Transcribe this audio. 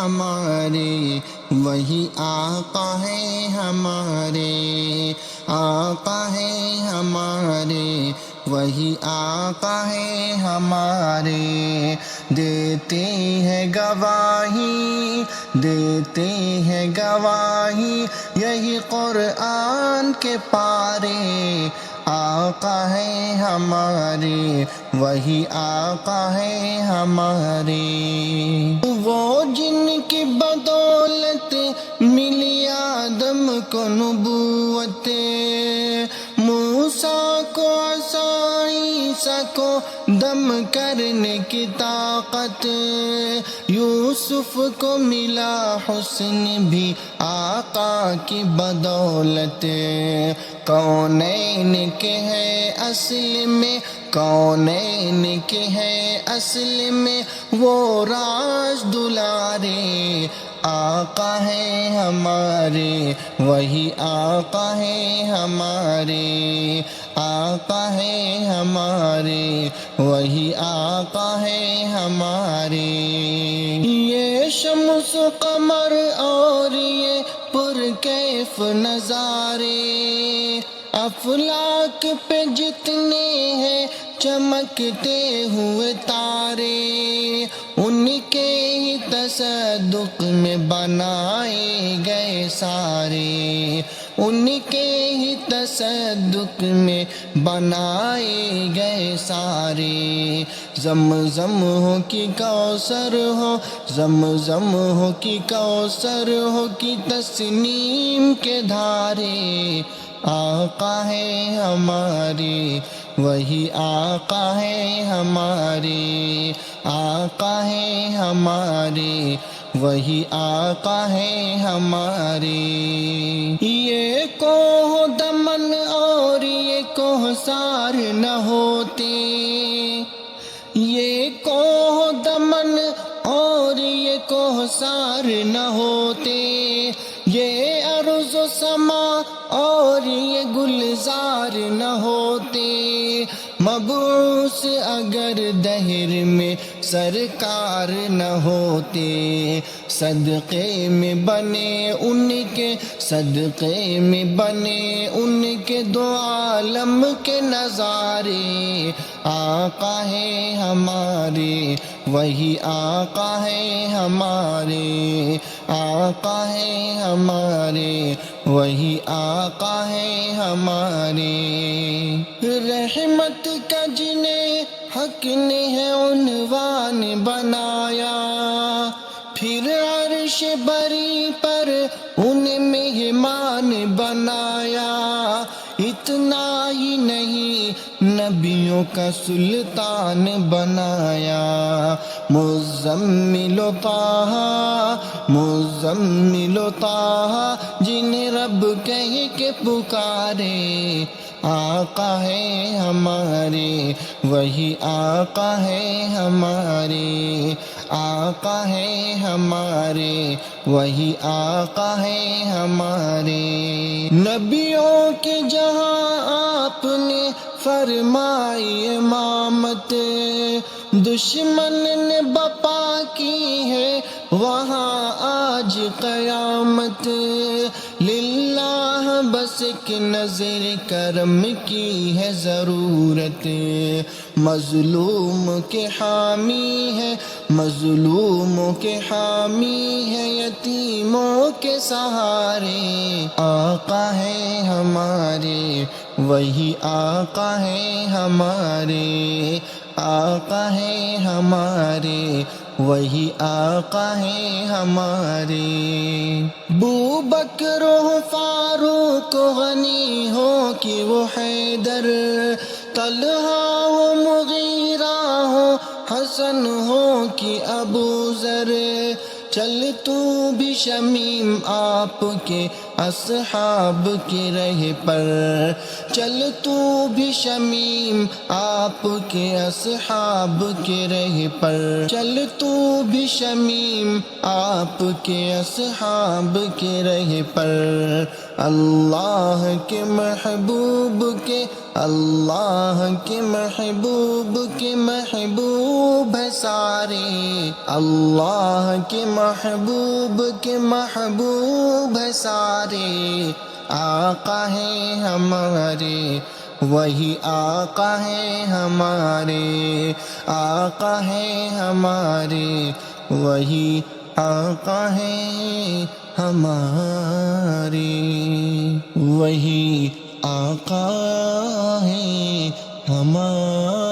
ہمارے، وہی آقا ہے ہمارے، آقا ہے ہمارے، وہی آقا ہے ہمارے، دیتے ہیں گواہی، دیتے ہیں گواہی یہی قرآن کے پارے، آقا ہے ہمارے، وہی آقا ہے ہمارے، وہ جن کی بدولت ملی آدم کو نبوت، موسیٰ کو عصا، عیسیٰ کو دم کرنے کی طاقت، یوسف کو ملا حسن بھی آقا کی بدولت، کونین کے ہے اصل میں، کونین کے ہے اصل میں وہ راز دلارے، آقا ہے ہمارے، وہی آقا ہے ہمارے، آقا ہے ہمارے، وہی آقا ہے ہمارے، یہ شمس و قمر اور یہ پرکیف نظارے، افلاک پہ جتنے ہیں چمکتے ہوئے تارے، ان کے ہی تصدق میں بنائے گئے سارے، ان کے ہی تصدق میں بنائے گئے سارے، زمزم ہو کہ کوثر ہو، زمزم ہو کہ کوثر ہو کہ تسنیم کے دھارے، آقا ہے ہمارے، وہی آقا ہے ہمارے، آقا ہے ہمارے، وہی آقا ہے ہمارے، یہ کوہ دمن اور یہ کوثر نہ ہوتے، یہ کوہ دمن اور یہ کوثر نہ ہوتے، یہ ارض و سما اور یہ گلزار نہ ہوتے، مبعوث اگر دہر میں سرکار نہ ہوتے، صدقے میں بنے ان کے، صدقے میں بنے ان کے دو عالم کے نظارے، آقا ہے ہمارے، وہی آقا ہے ہمارے، آقا ہے ہمارے، وہی آقا ہے ہمارے، رحمت کا جنہیں حق نے ہے عنوان بنایا، پھر عرش بری پر انہیں مہمان بنایا، اتنا ہی نہیں نبیوں کا سلطان بنایا، مزمل و طہ، مزمل و طہ جنہیں رب کہہ کے پکارے، آقا ہے ہمارے، وہی آقا ہے ہمارے، آقا ہے ہمارے، وہی آقا ہے ہمارے، نبیوں کے جہاں آپ نے فرمائی امامت، دشمن نے بپا کی ہے وہاں آج قیامت، للہ بس ایک نظر کرم کی ہے ضرورت، مظلوم کے حامی ہے، مظلوموں کے حامی ہے، یتیموں کے سہارے، آقا ہے ہمارے، وہی آقا ہے ہمارے، آقا ہے ہمارے، وہی آقا ہے ہمارے، بوبکر ہو، فاروق غنی ہو کہ وہ حیدر، طلحہ ہو، مغیرہ ہو، حسن ہو کہ ابو ذر، چل تو بھی شمیم آپ کے اصحاب کی راہ پر، چل تو بھی شمیم آپ کے اصحاب کی راہ پر، چل تو بھی شمیم آپ کے اصحاب کی راہ پر، اللہ کے محبوب کے، اللہ کے محبوب کے محبوب ہے سارے، اللہ کے محبوب کے محبوب ہے سارے، آقا ہیں ہمارے وہی آقا ہیں ہمارے، آقا ہیں ہمارے وہی آقا ہیں ہمارے، وہی آقا ہیں ہمارے۔